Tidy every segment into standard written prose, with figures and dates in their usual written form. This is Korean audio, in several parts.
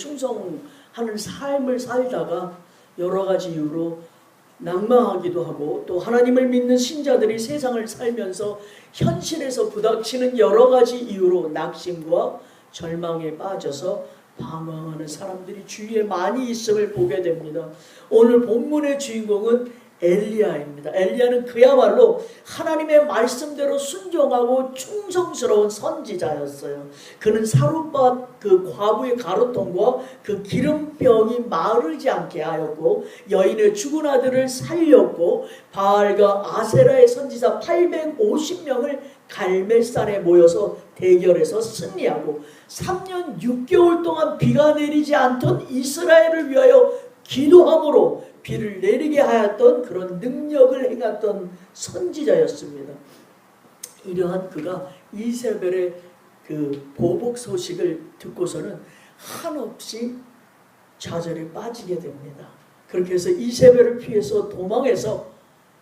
충성하는 삶을 살다가 여러 가지 이유로 낙망하기도 하고, 또 하나님을 믿는 신자들이 세상을 살면서 현실에서 부닥치는 여러 가지 이유로 낙심과 절망에 빠져서 방황하는 사람들이 주위에 많이 있음을 보게 됩니다. 오늘 본문의 주인공은 엘리야입니다. 엘리야는 그야말로 하나님의 말씀대로 순종하고 충성스러운 선지자였어요. 그는 사룻밭 그 과부의 가로통과 그 기름병이 마르지 않게 하였고, 여인의 죽은 아들을 살렸고, 바알과 아세라의 선지자 850명을 갈멜산에 모여서 대결해서 승리하고, 3년 6개월 동안 비가 내리지 않던 이스라엘을 위하여 기도함으로 비를 내리게 하였던 그런 능력을 행했던 선지자였습니다. 이러한 그가 이세벨의 그 보복 소식을 듣고서는 한없이 좌절에 빠지게 됩니다. 그렇게 해서 이세벨을 피해서 도망해서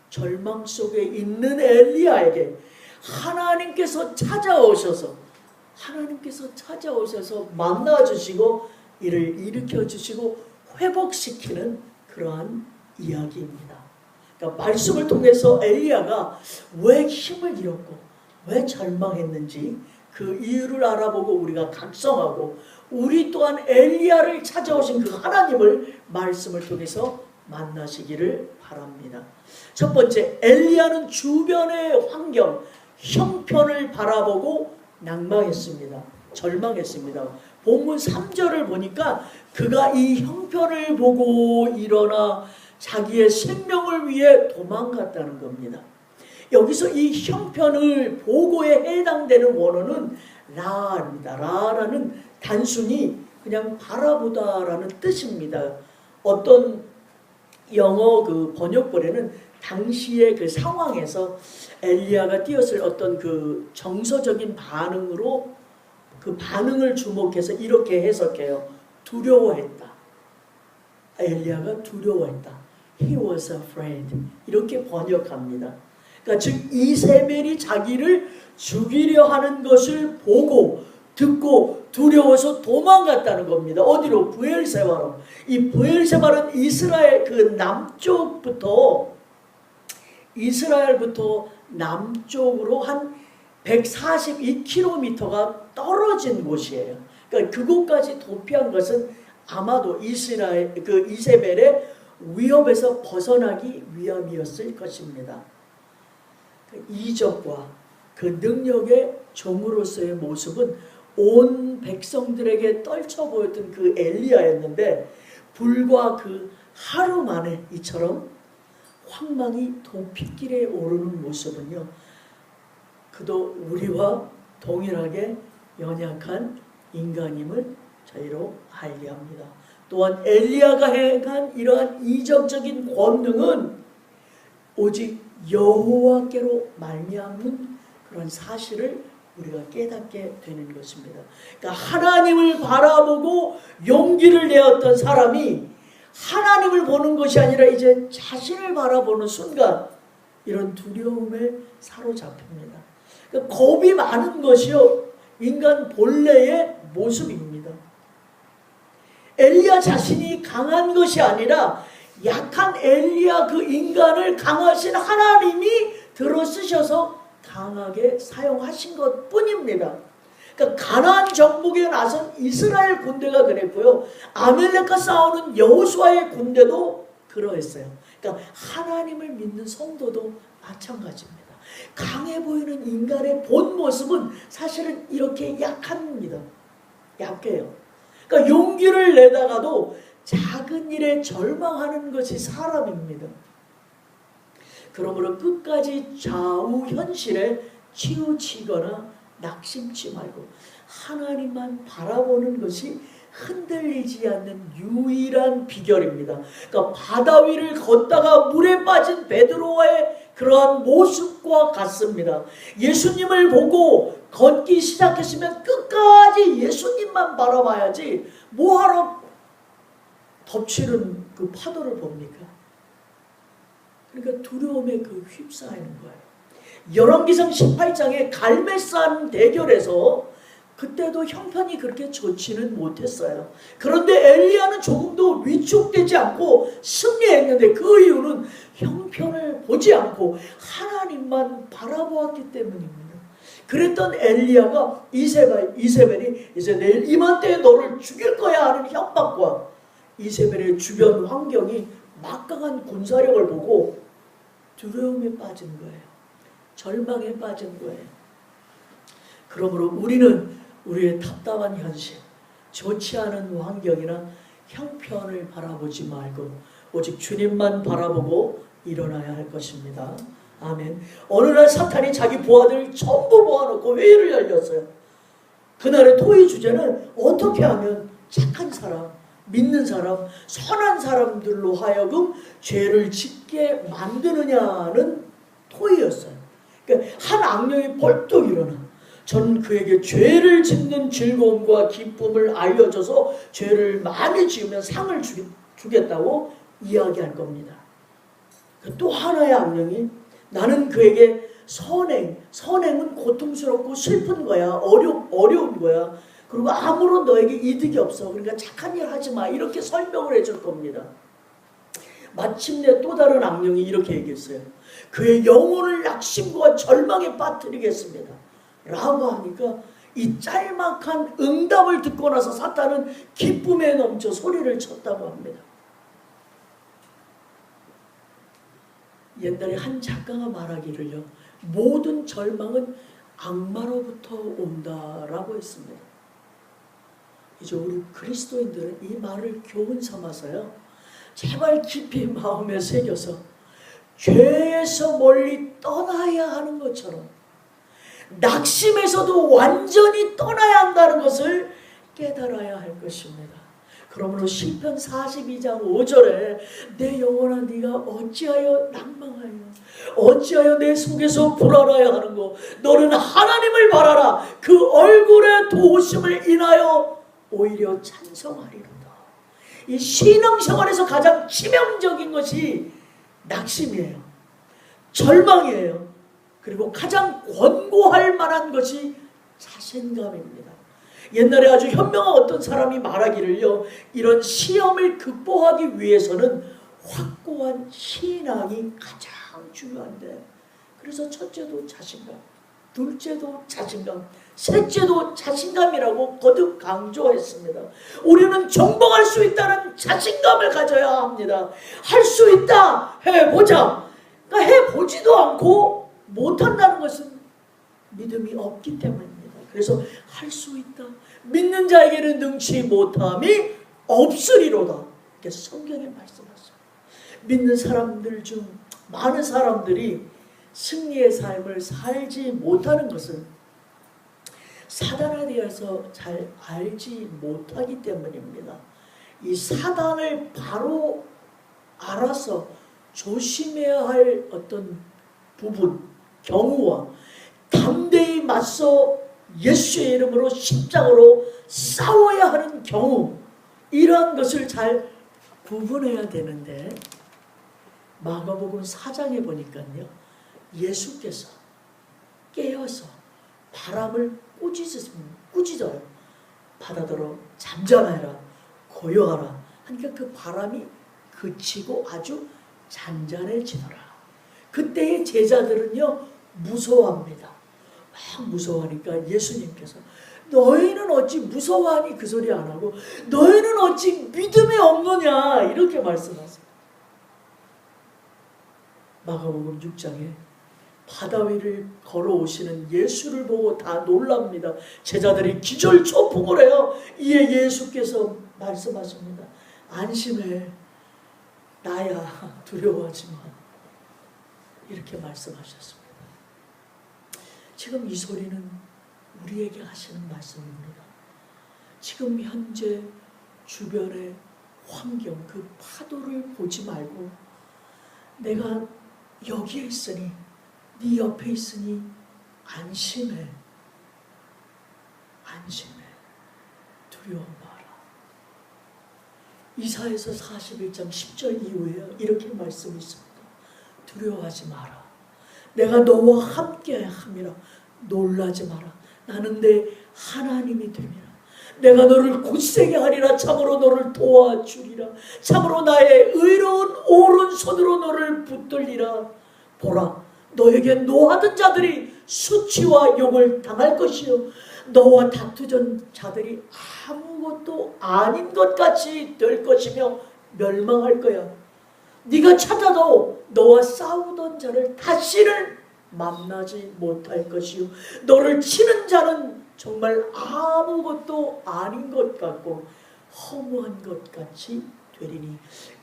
절망 속에 있는 엘리야에게 하나님께서 찾아오셔서 만나주시고 이를 일으켜주시고 회복시키는 그러한 이야기입니다. 그러니까 말씀을 통해서 엘리야가 왜 힘을 잃었고 왜 절망했는지 그 이유를 알아보고 우리가 각성하고, 우리 또한 엘리야를 찾아오신 그 하나님을 말씀을 통해서 만나시기를 바랍니다. 첫 번째, 엘리야는 주변의 환경, 형편을 바라보고 낭망했습니다. 절망했습니다. 본문 3절을 보니까 그가 이 형편을 보고 일어나 자기의 생명을 위해 도망갔다는 겁니다. 여기서 이 형편을 보고에 해당되는 원어는 라입니다. 라라는 단순히 그냥 바라보다라는 뜻입니다. 어떤 영어 그 번역본에는 당시의 그 상황에서 엘리야가 띄었을 어떤 그 정서적인 반응으로 그 반응을 주목해서 이렇게 해석해요. 두려워했다. 엘리야가 두려워했다. He was afraid. 이렇게 번역합니다. 그러니까 즉 이세벨이 자기를 죽이려 하는 것을 보고 듣고 두려워서 도망갔다는 겁니다. 어디로? 브엘세바로. 이 브엘세바는 이스라엘 그 이스라엘부터 남쪽으로 한 142km가 떨어진 곳이에요. 그러니까 그곳까지 도피한 것은 아마도 이세벨의 위협에서 벗어나기 위함이었을 것입니다. 그 이적과 그 능력의 종으로서의 모습은 온 백성들에게 떨쳐 보였던 그 엘리야였는데, 불과 그 하루 만에 이처럼 황망이 도피길에 오르는 모습은요, 그도 우리와 동일하게 연약한 인간임을 저희로 알게 합니다. 또한 엘리야가 행한 이러한 이적적인 권능은 오직 여호와께로 말미암은 그런 사실을 우리가 깨닫게 되는 것입니다. 그러니까 하나님을 바라보고 용기를 내었던 사람이 하나님을 보는 것이 아니라 이제 자신을 바라보는 순간 이런 두려움에 사로잡힙니다. 그러니까 겁이 많은 것이요, 인간 본래의 모습입니다. 엘리야 자신이 강한 것이 아니라 약한 엘리야 그 인간을 강하신 하나님이 들어쓰셔서 강하게 사용하신 것 뿐입니다. 그러니까 가나안 정복에 나선 이스라엘 군대가 그랬고요, 아멜렉과 싸우는 여호수아의 군대도 그러했어요. 그러니까 하나님을 믿는 성도도 마찬가지입니다. 강해 보이는 인간의 본 모습은 사실은 이렇게 약합니다. 약해요. 그러니까 용기를 내다가도 작은 일에 절망하는 것이 사람입니다. 그러므로 끝까지 좌우 현실에 치우치거나 낙심치 말고 하나님만 바라보는 것이 흔들리지 않는 유일한 비결입니다. 그러니까 바다 위를 걷다가 물에 빠진 베드로의 그러한 모습과 같습니다. 예수님을 보고 걷기 시작했으면 끝까지 예수님만 바라봐야지 뭐하러 덮치는 그 파도를 봅니까? 그러니까 두려움에 그 휩싸이는 거예요. 열왕기상 18장의 갈멜산 대결에서 그때도 형편이 그렇게 좋지는 못했어요. 그런데 엘리야는 조금도 위축되지 않고 승리했는데 그 이유는 형편을 보지 않고 하나님만 바라보았기 때문입니다. 그랬던 엘리야가 이세벨이 이제 내일 이맘때에 너를 죽일 거야 하는 협박과 이세벨의 주변 환경이 막강한 군사력을 보고 두려움에 빠진 거예요. 절망에 빠진 거예요. 그러므로 우리는 우리의 답답한 현실, 좋지 않은 환경이나 형편을 바라보지 말고 오직 주님만 바라보고 일어나야 할 것입니다. 아멘. 어느 날 사탄이 자기 부하들을 전부 모아놓고 회의를 열렸어요. 그날의 토의 주제는 어떻게 하면 착한 사람, 믿는 사람, 선한 사람들로 하여금 죄를 짓게 만드느냐는 토의였어요. 그러니까 한 악령이 벌떡 일어나 저는 그에게 죄를 짓는 즐거움과 기쁨을 알려줘서 죄를 많이 지으면 상을 주겠다고 이야기할 겁니다. 또 하나의 악령이 나는 그에게 선행은 고통스럽고 슬픈 거야. 어려운 거야. 그리고 아무런 너에게 이득이 없어. 그러니까 착한 일 하지 마. 이렇게 설명을 해줄 겁니다. 마침내 또 다른 악령이 이렇게 얘기했어요. 그의 영혼을 낙심과 절망에 빠뜨리겠습니다. 라고 하니까 이 짤막한 응답을 듣고 나서 사탄은 기쁨에 넘쳐 소리를 쳤다고 합니다. 옛날에 한 작가가 말하기를요. 모든 절망은 악마로부터 온다라고 했습니다. 이제 우리 그리스도인들은 이 말을 교훈 삼아서요. 제발 깊이 마음에 새겨서 죄에서 멀리 떠나야 하는 것처럼 낙심에서도 완전히 떠나야 한다는 것을 깨달아야 할 것입니다. 그러므로 시편 42장 5절에 내 영혼아 네가 어찌하여 낭망하여 어찌하여 내 속에서 불안하여 하는고 너는 하나님을 바라라 그 얼굴의 도우심을 인하여 오히려 찬송하리로다. 이 신앙생활에서 가장 치명적인 것이 낙심이에요. 절망이에요. 그리고 가장 권고할 만한 것이 자신감입니다. 옛날에 아주 현명한 어떤 사람이 말하기를요. 이런 시험을 극복하기 위해서는 확고한 신앙이 가장 중요한데 그래서 첫째도 자신감, 둘째도 자신감, 셋째도 자신감이라고 거듭 강조했습니다. 우리는 정복할 수 있다는 자신감을 가져야 합니다. 할 수 있다 해보자. 그러니까 해보지도 않고 못한다는 것은 믿음이 없기 때문입니다. 그래서 할 수 있다. 믿는 자에게는 능치 못함이 없으리로다. 이렇게 성경에 말씀하셨어요. 믿는 사람들 중 많은 사람들이 승리의 삶을 살지 못하는 것은 사단에 대해서 잘 알지 못하기 때문입니다. 이 사단을 바로 알아서 조심해야 할 어떤 부분, 경우와 담대히 맞서 예수의 이름으로 십자가로 싸워야 하는 경우 이러한 것을 잘 구분해야 되는데 마가복음 4장에 보니까요. 예수께서 깨어서 바람을 꾸짖어요. 바다더러 잠잠하라 고요하라 하니까 그 바람이 그치고 아주 잔잔해지더라. 그때의 제자들은요 무서워합니다. 막 무서워하니까 예수님께서 너희는 어찌 무서워하니 그 소리 안 하고 너희는 어찌 믿음이 없느냐 이렇게 말씀하세요. 마가복음 6장에 바다 위를 걸어오시는 예수를 보고 다 놀랍니다. 제자들이 기절초풍을 해요. 이에 예수께서 말씀하십니다. 안심해 나야 두려워하지 마. 이렇게 말씀하셨습니다. 지금 이 소리는 우리에게 하시는 말씀입니다. 지금 현재 주변의 환경, 그 파도를 보지 말고 내가 여기에 있으니 네 옆에 있으니 안심해. 안심해. 두려워 마라. 이사야서 41장 10절 이후에 이렇게 말씀이 있습니다. 두려워하지 마라. 내가 너와 함께 함이라. 놀라지 마라. 나는 내 하나님이 됨이라. 내가 너를 굳세게 하리라. 참으로 너를 도와주리라. 참으로 나의 의로운 오른손으로 너를 붙들리라. 보라, 너에게 노하던 자들이 수치와 욕을 당할 것이요 너와 다투던 자들이 아무것도 아닌 것 같이 될 것이며 멸망할 거야. 네가 찾아도 너와 싸우던 자를 다시는 만나지 못할 것이요 너를 치는 자는 정말 아무것도 아닌 것 같고 허무한 것 같이 되리니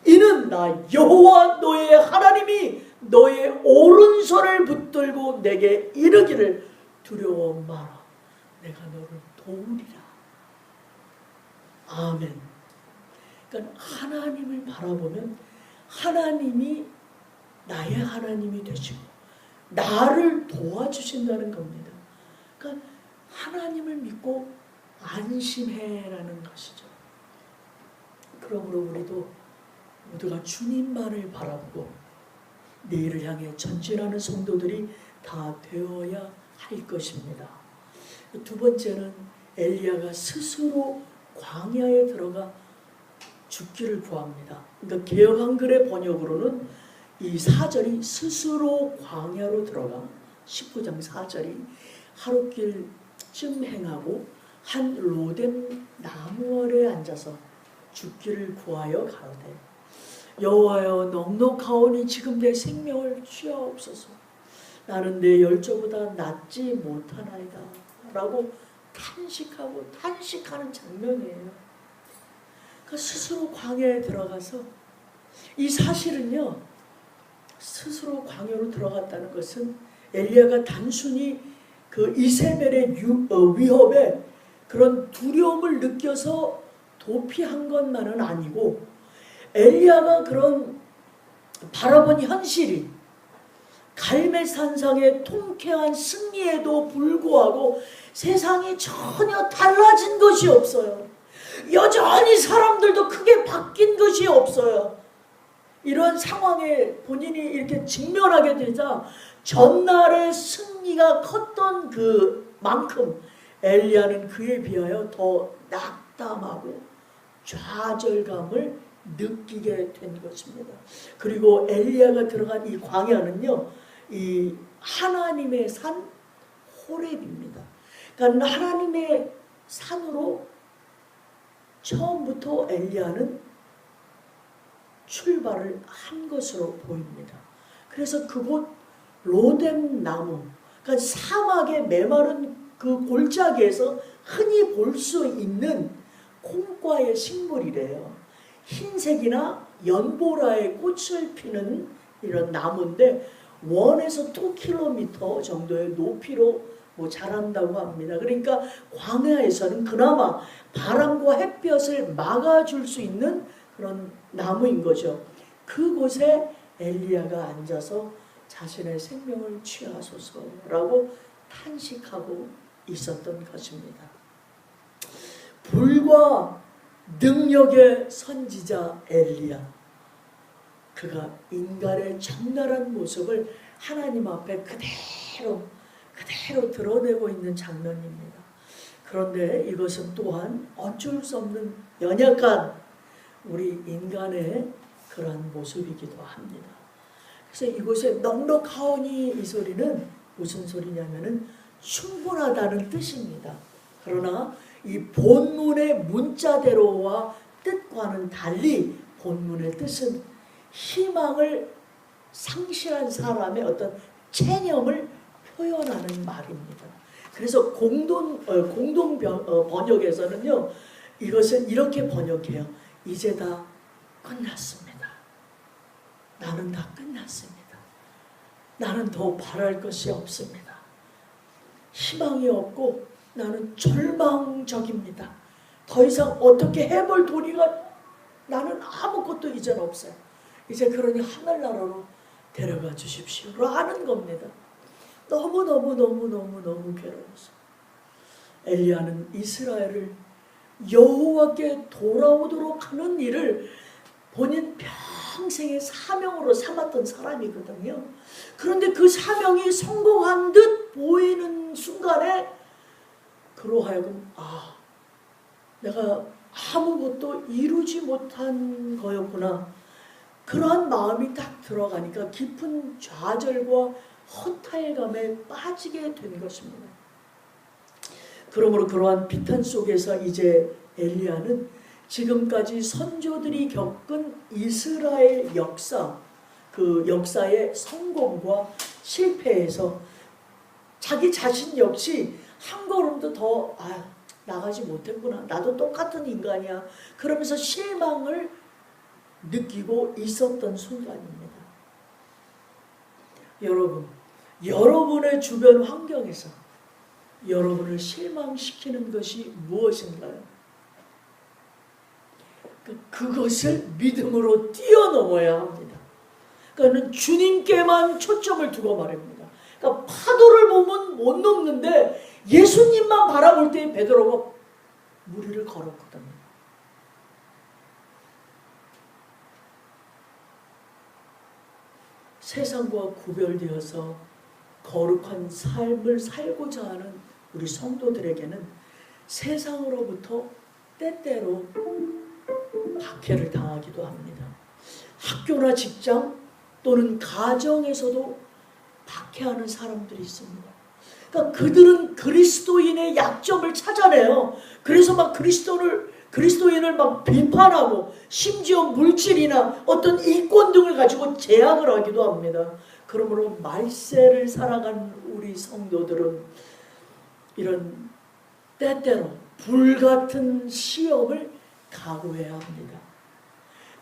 이는 나 여호와 너의 하나님이 너의 오른손을 붙들고 내게 이르기를 두려워 마라. 내가 너를 도우리라. 아멘. 그러니까 하나님을 바라보면 하나님이 나의 하나님이 되시고 나를 도와주신다는 겁니다. 그러니까 하나님을 믿고 안심해라는 것이죠. 그러므로 우리도 모두가 주님만을 바라보고 내일을 향해 전진하는 성도들이 다 되어야 할 것입니다. 두 번째는 엘리야가 스스로 광야에 들어가 죽기를 구합니다. 그러니까 개역 한글의 번역으로는 이 4절이 스스로 광야로 들어가 19장 4절이 하룻길쯤 행하고 한 로뎀 나무 아래 앉아서 죽기를 구하여 가로되 여호와여 넉넉하오니 지금 내 생명을 취하옵소서. 나는 내 열조보다 낫지 못하나이다 라고 탄식하고 탄식하는 장면이에요. 그 스스로 광야에 들어가서 이 사실은요, 스스로 광야로 들어갔다는 것은 엘리야가 단순히 그 이세벨의 위협에 그런 두려움을 느껴서 도피한 것만은 아니고 엘리야가 그런 바라본 현실이 갈멜산상의 통쾌한 승리에도 불구하고 세상이 전혀 달라진 것이 없어요. 여전히 사람들도 크게 바뀐 것이 없어요. 이런 상황에 본인이 이렇게 직면하게 되자 전날의 승리가 컸던 그만큼 엘리야는 그에 비하여 더 낙담하고 좌절감을 느끼게 된 것입니다. 그리고 엘리야가 들어간 이 광야는요, 이 하나님의 산 호렙입니다. 그러니까 하나님의 산으로 처음부터 엘리야는 출발을 한 것으로 보입니다. 그래서 그곳 로뎀 나무, 그러니까 사막의 메마른 그 골짜기에서 흔히 볼 수 있는 콩과의 식물이래요. 흰색이나 연보라의 꽃을 피는 이런 나무인데 1에서 2km 정도의 높이로 자란다고 합니다. 그러니까 광야에서는 그나마 바람과 햇볕을 막아줄 수 있는 그런 나무인 거죠. 그곳에 엘리야가 앉아서 자신의 생명을 취하소서라고 탄식하고 있었던 것입니다. 불과 능력의 선지자 엘리야, 그가 인간의 적나라한 모습을 하나님 앞에 그대로 드러내고 있는 장면입니다. 그런데 이것은 또한 어쩔 수 없는 연약한 우리 인간의 그런 모습이기도 합니다. 그래서 이곳에 넉넉하오니 이 소리는 무슨 소리냐면은 충분하다는 뜻입니다. 그러나 이 본문의 문자대로와 뜻과는 달리 본문의 뜻은 희망을 상실한 사람의 어떤 체념을 표현하는 말입니다. 그래서 공동 번역에서는요, 이것을 이렇게 번역해요. 이제 다 끝났습니다. 나는 다 끝났습니다. 나는 더 바랄 것이 없습니다. 희망이 없고 나는 절망적입니다. 더 이상 어떻게 해볼 도리가 나는 아무것도 이젠 없어요. 이제 그러니 하늘나라로 데려가 주십시오 라는 겁니다. 너무너무 괴로워서 엘리야는 이스라엘을 여호와께 돌아오도록 하는 일을 본인 평생의 사명으로 삼았던 사람이거든요. 그런데 그 사명이 성공한 듯 보이는 순간에 그로하여금 내가 아무것도 이루지 못한 거였구나. 그러한 마음이 딱 들어가니까 깊은 좌절과 허탈감에 빠지게 된 것입니다. 그러므로 그러한 비탄 속에서 이제 엘리야는 지금까지 선조들이 겪은 이스라엘 역사, 그 역사의 성공과 실패에서 자기 자신 역시 한 걸음도 더 나가지 못했구나. 나도 똑같은 인간이야. 그러면서 실망을 느끼고 있었던 순간입니다. 여러분, 여러분의 주변 환경에서 여러분을 실망시키는 것이 무엇인가요? 그것을 믿음으로 뛰어넘어야 합니다. 그러니까 주님께만 초점을 두고 말입니다. 그러니까 파도를 보면 못 넘는데 예수님만 바라볼 때 베드로가 무리를 걸었거든요. 세상과 구별되어서 거룩한 삶을 살고자 하는 우리 성도들에게는 세상으로부터 때때로 박해를 당하기도 합니다. 학교나 직장 또는 가정에서도 박해하는 사람들이 있습니다. 그러니까 그들은 그리스도인의 약점을 찾아내요. 그래서 막 그리스도인을 막 비판하고 심지어 물질이나 어떤 이권 등을 가지고 제약을 하기도 합니다. 그러므로 말세를 살아간 우리 성도들은 이런 때때로 불같은 시험을 각오해야 합니다.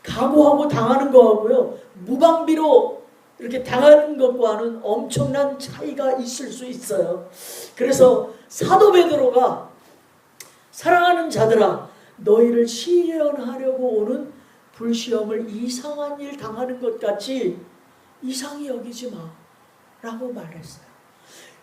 각오하고 당하는 거하고요, 무방비로 이렇게 당하는 것과는 엄청난 차이가 있을 수 있어요. 그래서 사도 베드로가 사랑하는 자들아, 너희를 시련하려고 오는 불시험을 이상한 일 당하는 것 같이 이상히 여기지 마 라고 말했어요.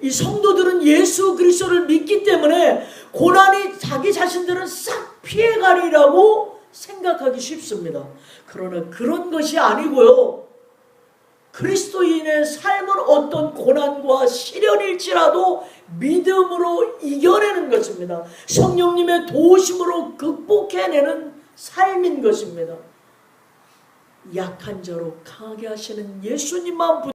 이 성도들은 예수 그리스도를 믿기 때문에 고난이 자기 자신들은 싹 피해가리라고 생각하기 쉽습니다. 그러나 그런 것이 아니고요, 그리스도인의 삶은 어떤 고난과 시련일지라도 믿음으로 이겨내는 것입니다. 성령님의 도우심으로 극복해내는 삶인 것입니다. 약한 자로 강하게 하시는 예수님만